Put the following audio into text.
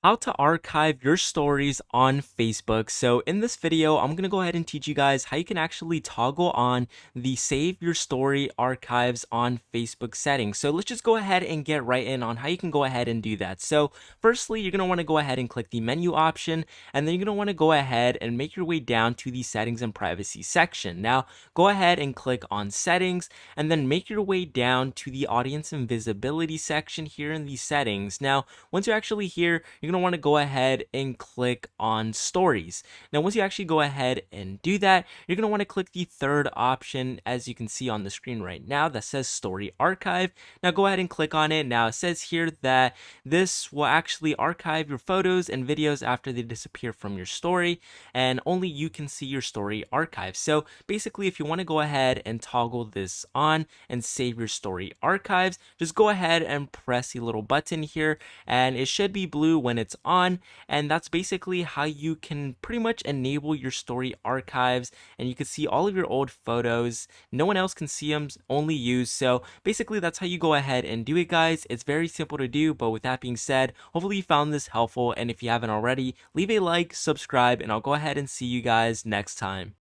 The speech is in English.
How to archive your stories on Facebook. So in this video, I'm going to go ahead and teach you guys how you can actually toggle on the save your story archives on Facebook settings. So let's just go ahead and get right in on how you can go ahead and do that. So firstly, you're going to want to go ahead and click the menu option, and then you're going to want to go ahead and make your way down to the settings and privacy section. Now go ahead and click on settings, and then make your way down to the audience and visibility section here in the settings. Now once you're actually here, you're going to want to go ahead and click on stories. Now, once you actually go ahead and do that, you're going to want to click the third option, as you can see on the screen right now, that says story archive. Now, go ahead and click on it. Now, it says here that this will actually archive your photos and videos after they disappear from your story, and only you can see your story archive. So basically, if you want to go ahead and toggle this on and save your story archives, just go ahead and press the little button here, and it should be blue when it's on. And that's basically how you can pretty much enable your story archives, and you can see all of your old photos. No one else can see them, only you. So basically that's how you go ahead and do it, guys. It's very simple to do, but with that being said, hopefully you found this helpful, and if you haven't already, leave a like, subscribe, and I'll go ahead and see you guys next time.